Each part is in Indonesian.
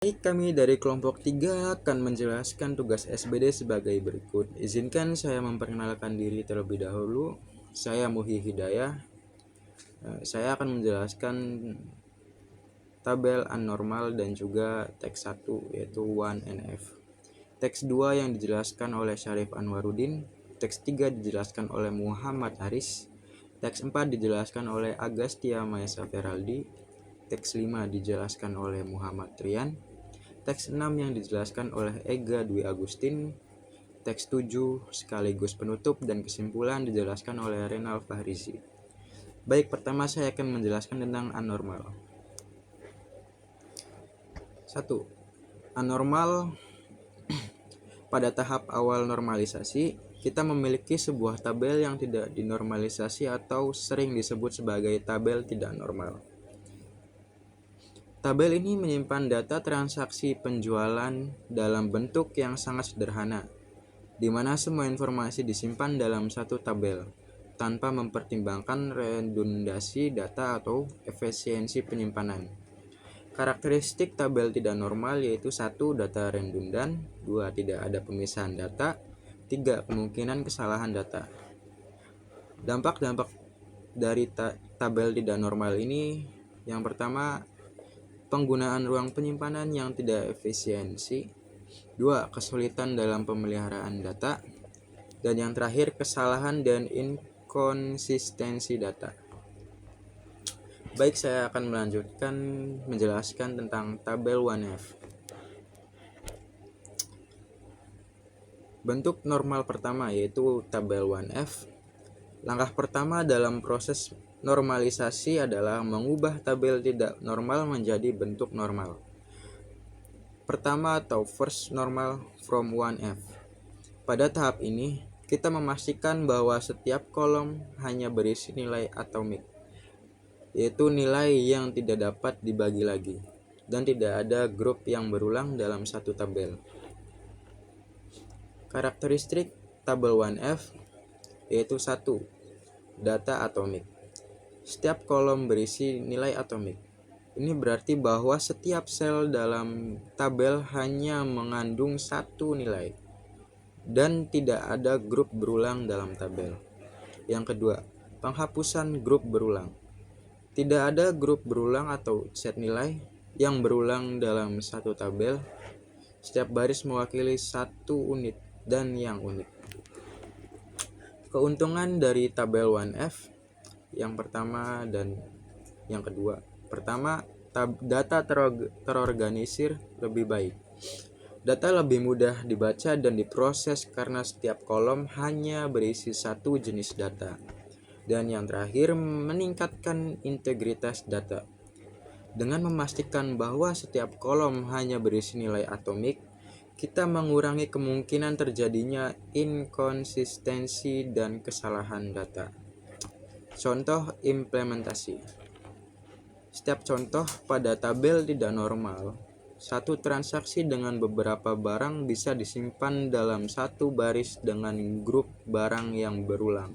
Baik, kami dari kelompok 3 akan menjelaskan tugas SBD sebagai berikut. Izinkan saya memperkenalkan diri terlebih dahulu. Saya Muhi Hidayah. Saya akan menjelaskan tabel anormal dan juga teks 1 yaitu 1NF. Teks 2 yang dijelaskan oleh Syarif Anwarudin. Teks 3 dijelaskan oleh Muhammad Haris. Teks 4 dijelaskan oleh Agastya Maesa Feraldi. Teks 5 dijelaskan oleh Muhammad Trian. Teks 6 yang dijelaskan oleh Ega Dwi Agustin. Teks 7 sekaligus penutup dan kesimpulan dijelaskan oleh Renal Fahrizi. Baik, pertama saya akan menjelaskan tentang anormal. 1. Anormal. Pada tahap awal normalisasi, kita memiliki sebuah tabel yang tidak dinormalisasi atau sering disebut sebagai tabel tidak normal. Tabel ini menyimpan data transaksi penjualan dalam bentuk yang sangat sederhana, di mana semua informasi disimpan dalam satu tabel, tanpa mempertimbangkan redundasi data atau efisiensi penyimpanan. Karakteristik tabel tidak normal yaitu 1. Data redundan, 2. Tidak ada pemisahan data, 3. Kemungkinan kesalahan data. Dampak-dampak dari tabel tidak normal ini, yang pertama, penggunaan ruang penyimpanan yang tidak efisiensi, 2. Kesulitan dalam pemeliharaan data, dan yang terakhir kesalahan dan inkonsistensi data. Baik, saya akan melanjutkan menjelaskan tentang tabel 1F. Bentuk normal pertama yaitu tabel 1F. Langkah pertama dalam proses normalisasi adalah mengubah tabel tidak normal menjadi bentuk normal. Pertama atau first normal from 1F. Pada tahap ini, kita memastikan bahwa setiap kolom hanya berisi nilai atomik, yaitu nilai yang tidak dapat dibagi lagi, dan tidak ada grup yang berulang dalam satu tabel. Karakteristik tabel 1F yaitu 1. Data atomik. Setiap kolom berisi nilai atomik. Ini berarti bahwa setiap sel dalam tabel hanya mengandung satu nilai, dan tidak ada grup berulang dalam tabel. Yang kedua, penghapusan grup berulang. Tidak ada grup berulang atau set nilai yang berulang dalam satu tabel. Setiap baris mewakili satu unit dan yang unik. Keuntungan dari tabel 1F yang pertama dan yang kedua. Pertama, data terorganisir lebih baik. Data lebih mudah dibaca dan diproses karena setiap kolom hanya berisi satu jenis data. Dan yang terakhir, meningkatkan integritas data. Dengan memastikan bahwa setiap kolom hanya berisi nilai atomik, kita mengurangi kemungkinan terjadinya inkonsistensi dan kesalahan data. Contoh implementasi. Setiap contoh pada tabel tidak normal, satu transaksi dengan beberapa barang bisa disimpan dalam satu baris dengan grup barang yang berulang.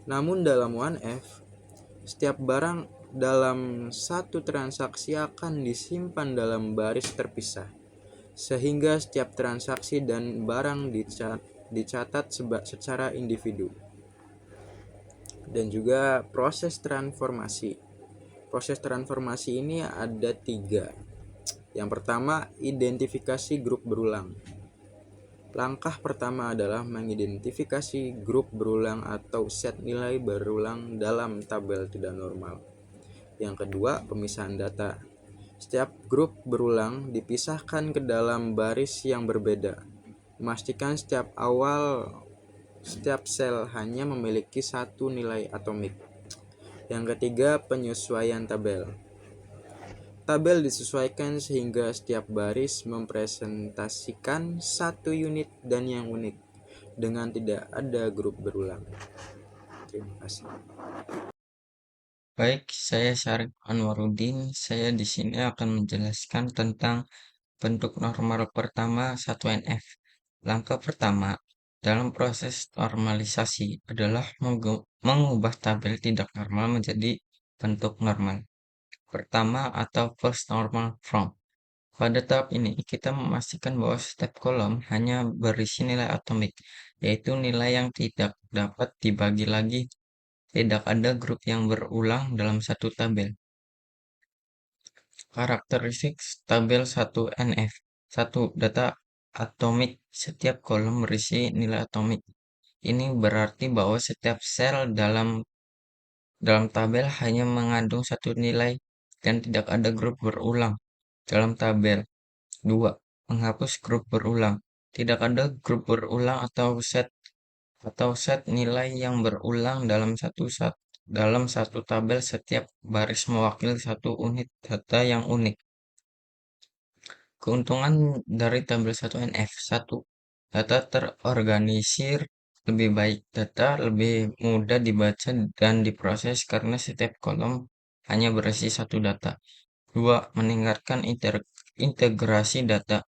Namun dalam 1F, setiap barang dalam satu transaksi akan disimpan dalam baris terpisah, sehingga setiap transaksi dan barang dicatat secara individu. Dan juga proses transformasi. Proses transformasi ini ada 3. Yang pertama, identifikasi grup berulang. Langkah pertama adalah mengidentifikasi grup berulang atau set nilai berulang dalam tabel tidak normal. Yang kedua, pemisahan data. Setiap grup berulang dipisahkan ke dalam baris yang berbeda. Memastikan setiap sel hanya memiliki satu nilai atomik. Yang ketiga, penyesuaian tabel. Tabel disesuaikan sehingga setiap baris mempresentasikan satu unit dan yang unik, dengan tidak ada grup berulang. Terima kasih. Baik, saya Syarif Anwarudin. Saya di sini akan menjelaskan tentang bentuk normal pertama 1NF. Langkah pertama dalam proses normalisasi adalah mengubah tabel tidak normal menjadi bentuk normal pertama atau first normal from. Pada tahap ini, kita memastikan bahwa setiap kolom hanya berisi nilai atomik, yaitu nilai yang tidak dapat dibagi lagi. Tidak ada grup yang berulang dalam satu tabel. Karakteristik tabel 1NF. 1. Data atomik. Setiap kolom berisi nilai atomik. Ini berarti bahwa setiap sel dalam tabel hanya mengandung satu nilai dan tidak ada grup berulang dalam tabel. 2. Menghapus grup berulang. Tidak ada grup berulang atau set nilai yang berulang dalam satu tabel. Setiap baris mewakili satu unit data yang unik. Keuntungan dari tabel 1NF. 1. Data terorganisir lebih baik. Data lebih mudah dibaca dan diproses karena setiap kolom hanya berisi satu data. 2. Meningkatkan integrasi data.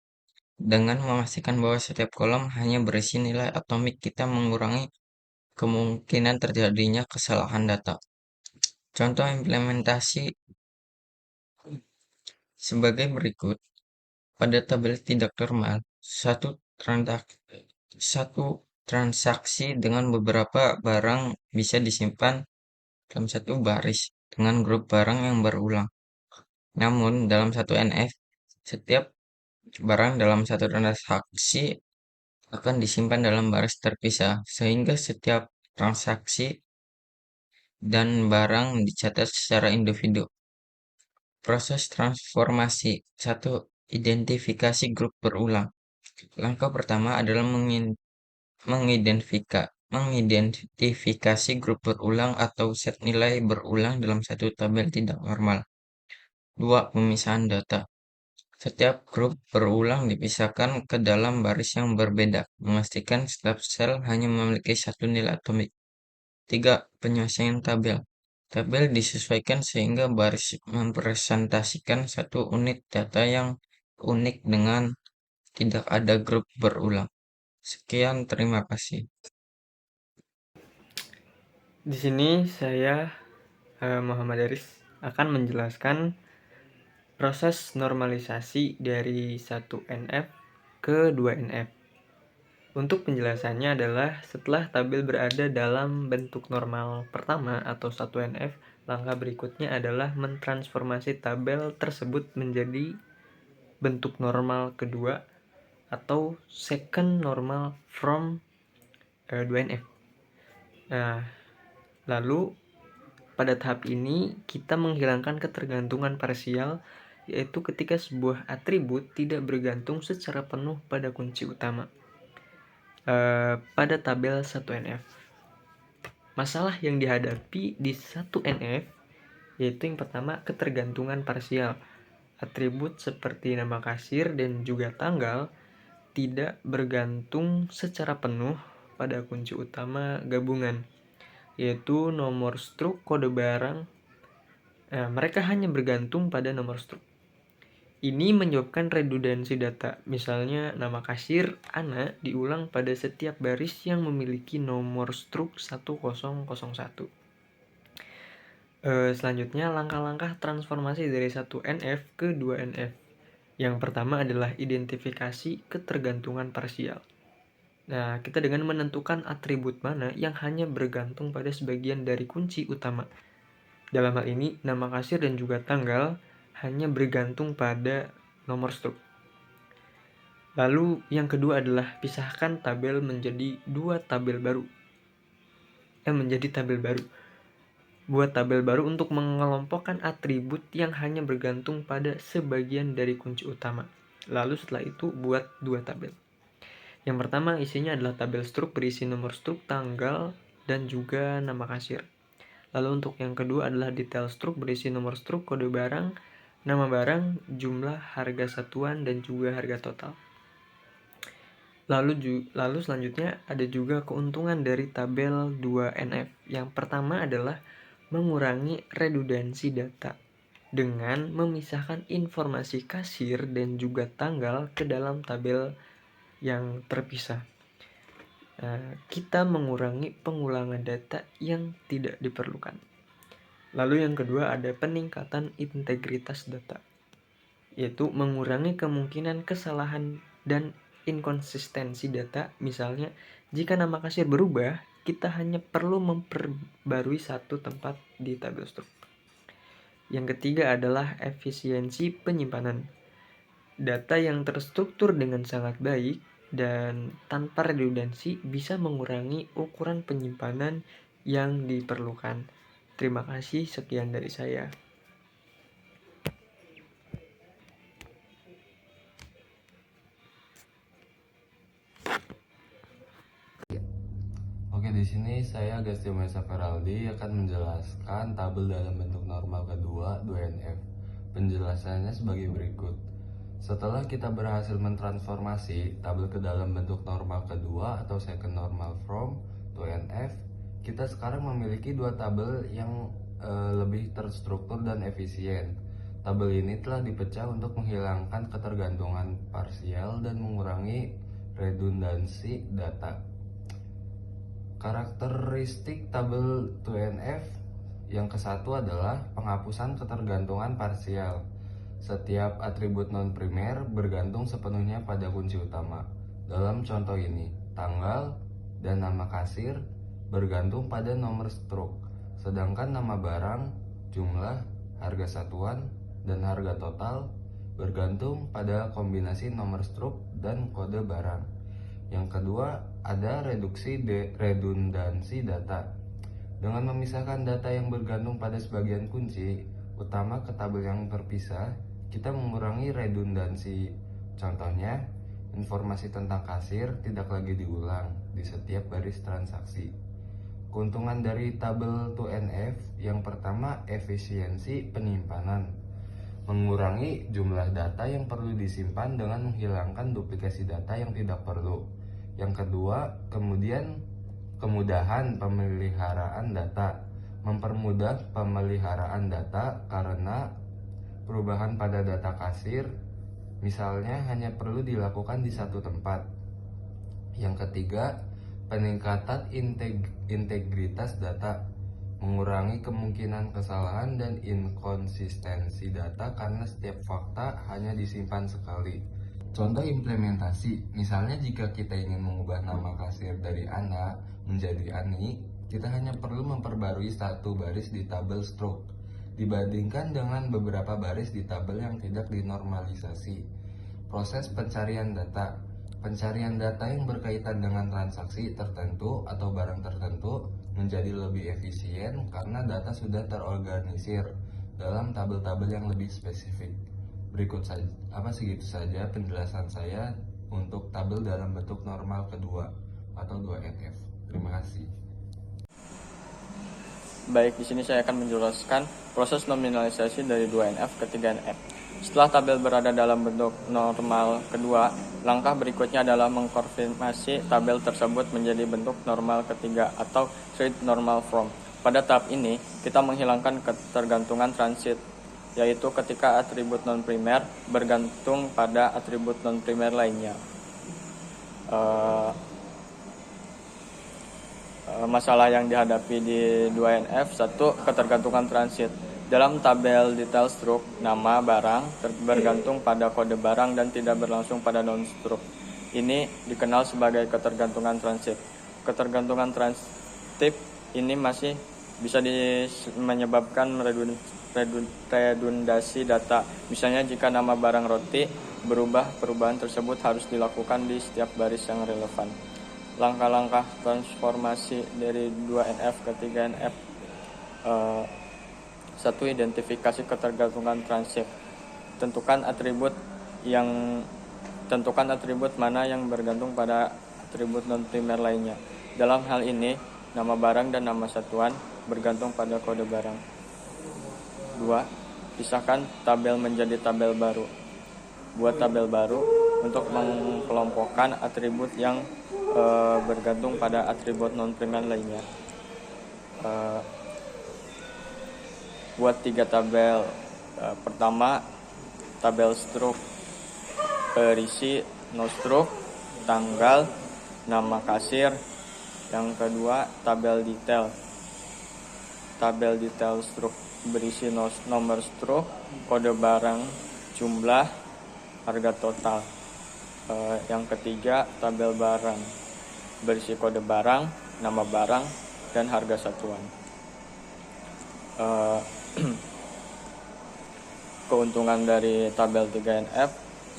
Dengan memastikan bahwa setiap kolom hanya berisi nilai atomik, kita mengurangi kemungkinan terjadinya kesalahan data. Contoh implementasi sebagai berikut. Pada tabel tidak normal, satu transaksi dengan beberapa barang bisa disimpan dalam satu baris dengan grup barang yang berulang. Namun, dalam satu NF, setiap barang dalam satu transaksi akan disimpan dalam baris terpisah, sehingga setiap transaksi dan barang dicatat secara individu. Proses transformasi. 1. Identifikasi grup berulang. Langkah pertama adalah mengidentifikasi grup berulang atau set nilai berulang dalam satu tabel tidak normal. 2. Pemisahan data. Setiap grup berulang dipisahkan ke dalam baris yang berbeda, memastikan setiap sel hanya memiliki satu nilai atomik. 3. Penyesuaian tabel. Tabel disesuaikan sehingga baris mempresentasikan satu unit data yang unik dengan tidak ada grup berulang. Sekian, terima kasih. Di sini saya Muhammad Aris akan menjelaskan proses normalisasi dari 1NF ke 2NF. Untuk penjelasannya adalah setelah tabel berada dalam bentuk normal pertama atau 1NF, langkah berikutnya adalah mentransformasi tabel tersebut menjadi bentuk normal kedua atau second normal from 2NF. Nah, lalu pada tahap ini kita menghilangkan ketergantungan parsial, yaitu ketika sebuah atribut tidak bergantung secara penuh pada kunci utama pada tabel 1NF. Masalah yang dihadapi di 1NF yaitu yang pertama, ketergantungan parsial. Atribut seperti nama kasir dan juga tanggal tidak bergantung secara penuh pada kunci utama gabungan, yaitu nomor struk, kode barang. Mereka hanya bergantung pada nomor struk. Ini menyebabkan redundansi data. Misalnya nama kasir Ana diulang pada setiap baris yang memiliki nomor struk 1001. Selanjutnya langkah-langkah transformasi dari 1NF ke 2NF. Yang pertama adalah identifikasi ketergantungan parsial. Nah, kita dengan menentukan atribut mana yang hanya bergantung pada sebagian dari kunci utama. Dalam hal ini, nama kasir dan juga tanggal hanya bergantung pada nomor struk. Lalu yang kedua adalah pisahkan tabel menjadi tabel baru. Buat tabel baru untuk mengelompokkan atribut yang hanya bergantung pada sebagian dari kunci utama. Lalu setelah itu buat dua tabel. Yang pertama isinya adalah tabel struk berisi nomor struk, tanggal, dan juga nama kasir. Lalu untuk yang kedua adalah detail struk berisi nomor struk, kode barang, nama barang, jumlah harga satuan, dan juga harga total. Lalu selanjutnya ada juga keuntungan dari tabel 2NF. Yang pertama adalah mengurangi redundansi data dengan memisahkan informasi kasir dan juga tanggal ke dalam tabel yang terpisah. Kita mengurangi pengulangan data yang tidak diperlukan. Lalu yang kedua ada peningkatan integritas data. yaitu mengurangi kemungkinan kesalahan dan inkonsistensi data. Misalnya, jika nama kasir berubah, kita hanya perlu memperbarui satu tempat di tabel struk. Yang ketiga adalah efisiensi penyimpanan. Data yang terstruktur dengan sangat baik dan tanpa redundansi bisa mengurangi ukuran penyimpanan yang diperlukan. Terima kasih, sekian dari saya. Oke, di sini saya Agastio Mesa Feraldi akan menjelaskan tabel dalam bentuk normal kedua 2NF. Penjelasannya sebagai berikut. Setelah kita berhasil mentransformasi tabel ke dalam bentuk normal kedua atau second normal form 2NF, kita sekarang memiliki dua tabel yang lebih terstruktur dan efisien. Tabel ini telah dipecah untuk menghilangkan ketergantungan parsial dan mengurangi redundansi data. Karakteristik tabel 2NF yang kesatu adalah penghapusan ketergantungan parsial. Setiap atribut non-primer bergantung sepenuhnya pada kunci utama. Dalam contoh ini, tanggal dan nama kasir bergantung pada nomor struk, sedangkan nama barang, jumlah, harga satuan, dan harga total bergantung pada kombinasi nomor struk dan kode barang. Yang kedua, ada reduksi redundansi data. Dengan memisahkan data yang bergantung pada sebagian kunci utama ke tabel yang terpisah, kita mengurangi redundansi. Contohnya, informasi tentang kasir tidak lagi diulang di setiap baris transaksi. Keuntungan dari tabel 2NF yang pertama, efisiensi penyimpanan. Mengurangi jumlah data yang perlu disimpan dengan menghilangkan duplikasi data yang tidak perlu. Yang kedua, kemudahan pemeliharaan data. Mempermudah pemeliharaan data karena perubahan pada data kasir misalnya hanya perlu dilakukan di satu tempat. Yang ketiga, peningkatan integritas data. Mengurangi kemungkinan kesalahan dan inkonsistensi data karena setiap fakta hanya disimpan sekali. Contoh implementasi, misalnya jika kita ingin mengubah nama kasir dari Ana menjadi Ani, kita hanya perlu memperbarui satu baris di tabel struk, dibandingkan dengan beberapa baris di tabel yang tidak dinormalisasi. Proses pencarian data. Pencarian data yang berkaitan dengan transaksi tertentu atau barang tertentu menjadi lebih efisien karena data sudah terorganisir dalam tabel-tabel yang lebih spesifik. Segitu saja penjelasan saya untuk tabel dalam bentuk normal kedua atau 2NF. Terima kasih. Baik, di sini saya akan menjelaskan proses nominalisasi dari 2NF ke 3NF. Setelah tabel berada dalam bentuk normal kedua, langkah berikutnya adalah mengkonfirmasi tabel tersebut menjadi bentuk normal ketiga atau third normal form. Pada tahap ini, kita menghilangkan ketergantungan transit, yaitu ketika atribut non-primer bergantung pada atribut non-primer lainnya. Masalah yang dihadapi di 2NF, satu, ketergantungan transit. Dalam tabel detail struk, nama barang bergantung pada kode barang dan tidak berlangsung pada non-struk. Ini dikenal sebagai ketergantungan transit. Ketergantungan transit ini masih bisa menyebabkan redundasi data. Misalnya jika nama barang roti berubah, perubahan tersebut harus dilakukan di setiap baris yang relevan. Langkah-langkah transformasi dari 2NF ke 3NF. Satu, identifikasi ketergantungan transit. Tentukan atribut mana yang bergantung pada atribut non-primer lainnya. Dalam hal ini, nama barang dan nama satuan bergantung pada kode barang. 2. Pisahkan tabel menjadi tabel baru. Buat tabel baru untuk mengelompokkan atribut yang bergantung pada atribut non-primer lainnya. Buat 3 tabel. Pertama, tabel struk, berisi no struk, tanggal, nama kasir. Yang kedua, tabel detail. Tabel detail struk berisi nomor struk, kode barang, jumlah, harga total. Yang ketiga, tabel barang berisi kode barang, nama barang, dan harga satuan. Keuntungan dari tabel 3NF: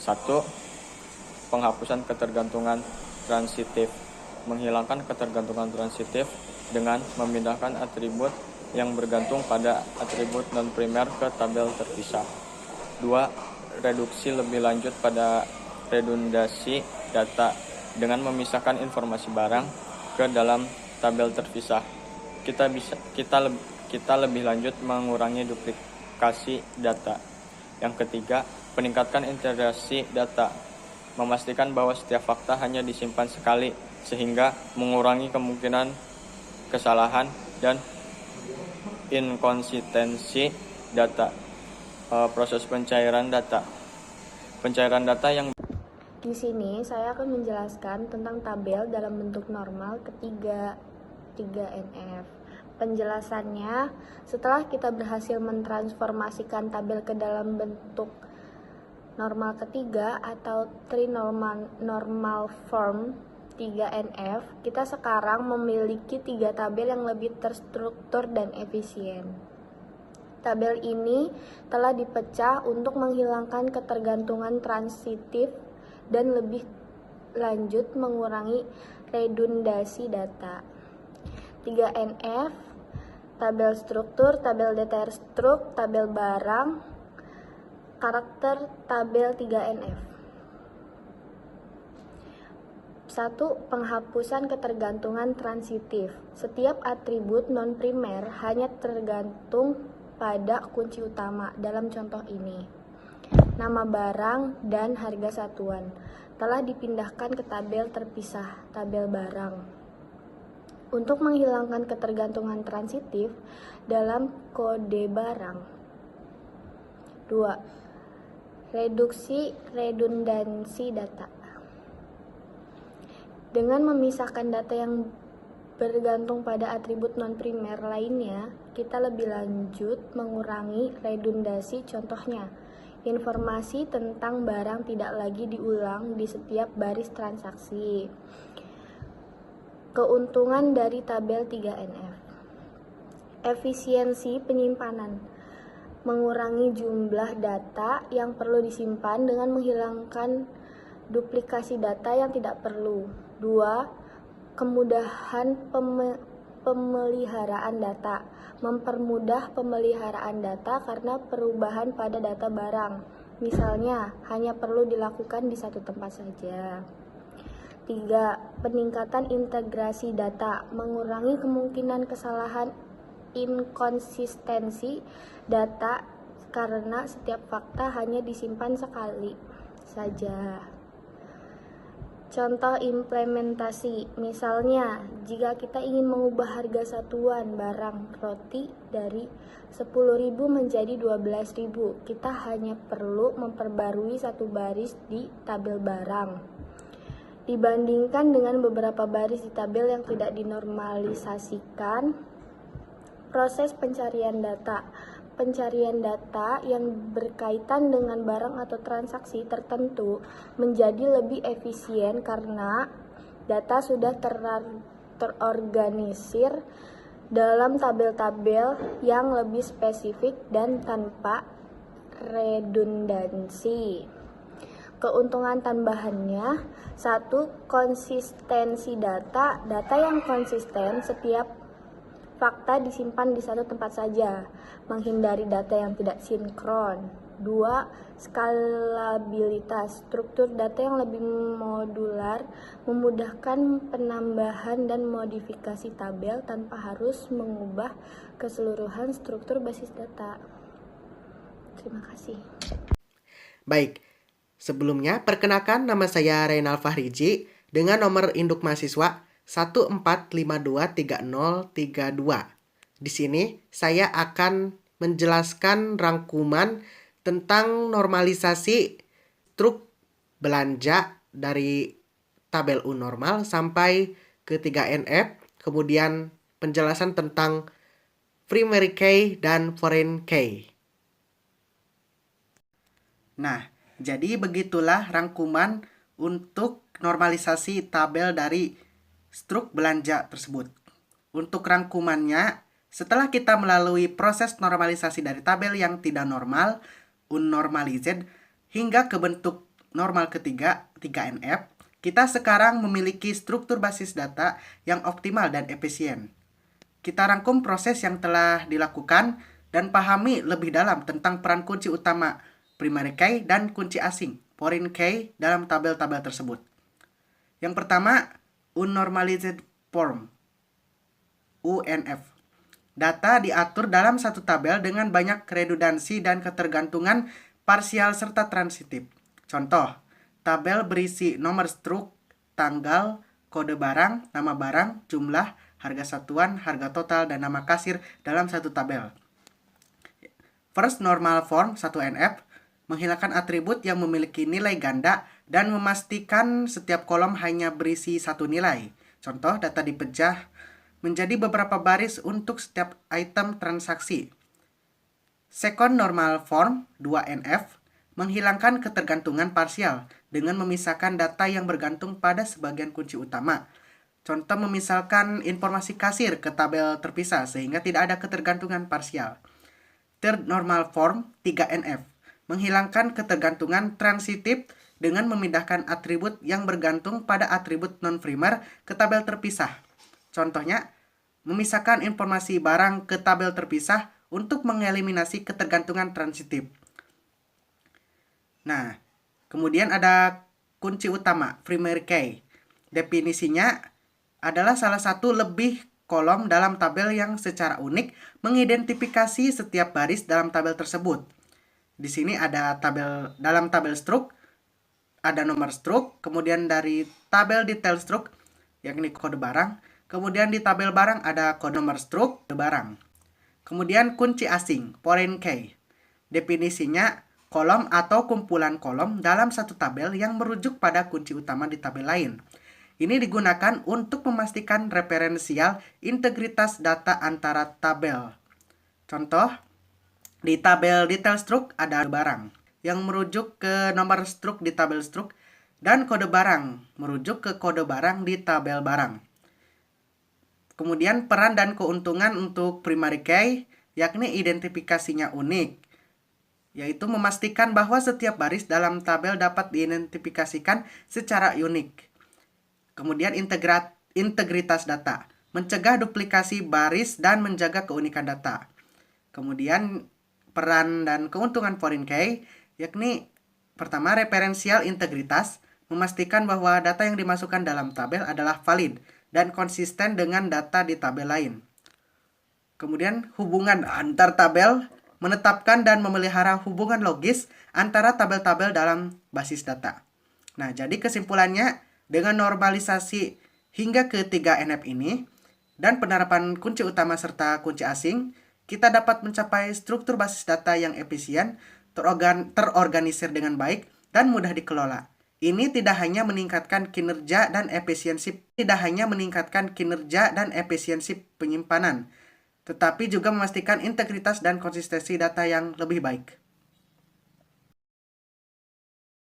1. Penghapusan ketergantungan transitif. Menghilangkan ketergantungan transitif dengan memindahkan atribut yang bergantung pada atribut non-primer ke tabel terpisah. 2. Reduksi lebih lanjut pada redundasi data dengan memisahkan informasi barang ke dalam tabel terpisah. Kita lebih lanjut mengurangi duplikasi data. Yang ketiga, peningkatkan integrasi data, memastikan bahwa setiap fakta hanya disimpan sekali sehingga mengurangi kemungkinan kesalahan dan inkonsistensi data. Proses pencairan data. Pencairan data yang Di sini saya akan menjelaskan tentang tabel dalam bentuk normal ketiga 3NF. Penjelasannya, setelah kita berhasil mentransformasikan tabel ke dalam bentuk normal ketiga atau trinormal form 3NF, kita sekarang memiliki 3 tabel yang lebih terstruktur dan efisien. Tabel ini telah dipecah untuk menghilangkan ketergantungan transitif dan lebih lanjut mengurangi redundasi data. 3NF, tabel struktur, tabel detail struk, tabel barang, karakter tabel 3NF. 1. Penghapusan ketergantungan transitif. Setiap atribut non-primer hanya tergantung pada kunci utama. Dalam contoh ini, nama barang dan harga satuan telah dipindahkan ke tabel terpisah, tabel barang. Untuk menghilangkan ketergantungan transitif dalam kode barang. 2. Reduksi redundansi data. Dengan memisahkan data yang bergantung pada atribut non-primer lainnya, kita lebih lanjut mengurangi redundasi. Contohnya, informasi tentang barang tidak lagi diulang di setiap baris transaksi. Keuntungan dari tabel 3NF. Efisiensi penyimpanan. Mengurangi jumlah data yang perlu disimpan dengan menghilangkan duplikasi data yang tidak perlu. 2. Kemudahan pemeliharaan data. Mempermudah pemeliharaan data karena perubahan pada data barang. Misalnya, hanya perlu dilakukan di satu tempat saja. 3. Peningkatan integrasi data. Mengurangi kemungkinan kesalahan inkonsistensi data karena setiap fakta hanya disimpan sekali saja. Contoh implementasi, misalnya jika kita ingin mengubah harga satuan barang roti dari 10.000 menjadi 12.000, kita hanya perlu memperbarui satu baris di tabel barang. Dibandingkan dengan beberapa baris di tabel yang tidak dinormalisasikan. Proses pencarian data. Pencarian data yang berkaitan dengan barang atau transaksi tertentu menjadi lebih efisien karena data sudah terorganisir dalam tabel-tabel yang lebih spesifik dan tanpa redundansi. Keuntungan tambahannya: 1. Konsistensi data. Data yang konsisten, setiap fakta disimpan di satu tempat saja, menghindari data yang tidak sinkron. 2. Skalabilitas. Struktur data yang lebih modular memudahkan penambahan dan modifikasi tabel tanpa harus mengubah keseluruhan struktur basis data. Terima kasih. Baik, sebelumnya perkenalkan nama saya Reynal Fahriji dengan nomor induk mahasiswa 14523032. Di sini saya akan menjelaskan rangkuman tentang normalisasi truk belanja dari tabel U normal sampai ke 3NF, kemudian penjelasan tentang primary key dan foreign key. Nah, jadi begitulah rangkuman untuk normalisasi tabel dari struk belanja tersebut. Untuk rangkumannya, setelah kita melalui proses normalisasi dari tabel yang tidak normal, unnormalized, hingga ke bentuk normal ketiga, 3NF, kita sekarang memiliki struktur basis data yang optimal dan efisien. Kita rangkum proses yang telah dilakukan dan pahami lebih dalam tentang peran kunci utama primary key dan kunci asing foreign key dalam tabel-tabel tersebut. Yang pertama, unnormalized form UNF. Data diatur dalam satu tabel dengan banyak redundansi dan ketergantungan parsial serta transitif. Contoh, tabel berisi nomor struk, tanggal, kode barang, nama barang, jumlah, harga satuan, harga total, dan nama kasir dalam satu tabel. First normal form 1NF menghilangkan atribut yang memiliki nilai ganda dan memastikan setiap kolom hanya berisi satu nilai. Contoh, data dipecah menjadi beberapa baris untuk setiap item transaksi. Second normal form 2NF menghilangkan ketergantungan parsial dengan memisahkan data yang bergantung pada sebagian kunci utama. Contoh, memisalkan informasi kasir ke tabel terpisah sehingga tidak ada ketergantungan parsial. Third normal form 3NF menghilangkan ketergantungan transitif dengan memindahkan atribut yang bergantung pada atribut non-primer ke tabel terpisah. Contohnya, memisahkan informasi barang ke tabel terpisah untuk mengeliminasi ketergantungan transitif. Nah, kemudian ada kunci utama, primary key. Definisinya adalah salah satu lebih kolom dalam tabel yang secara unik mengidentifikasi setiap baris dalam tabel tersebut. Di sini ada dalam tabel struk, ada nomor struk, kemudian dari tabel detail struk, yakni kode barang, kemudian di tabel barang ada kode nomor struk, kode barang. Kemudian kunci asing, foreign key. Definisinya kolom atau kumpulan kolom dalam satu tabel yang merujuk pada kunci utama di tabel lain. Ini digunakan untuk memastikan referensial integritas data antara tabel. Contoh, di tabel detail struk ada barang yang merujuk ke nomor struk di tabel struk dan kode barang merujuk ke kode barang di tabel barang. Kemudian peran dan keuntungan untuk primary key, yakni identifikasinya unik, yaitu memastikan bahwa setiap baris dalam tabel dapat diidentifikasikan secara unik. Kemudian integritas data, mencegah duplikasi baris dan menjaga keunikan data. Kemudian peran dan keuntungan foreign key, yakni pertama referensial integritas, memastikan bahwa data yang dimasukkan dalam tabel adalah valid dan konsisten dengan data di tabel lain. Kemudian hubungan antar tabel, menetapkan dan memelihara hubungan logis antara tabel-tabel dalam basis data. Nah, jadi kesimpulannya, dengan normalisasi hingga ke 3NF ini dan penerapan kunci utama serta kunci asing, kita dapat mencapai struktur basis data yang efisien, terorganisir dengan baik, dan mudah dikelola. Ini tidak hanya meningkatkan kinerja dan efisiensi penyimpanan, tetapi juga memastikan integritas dan konsistensi data yang lebih baik.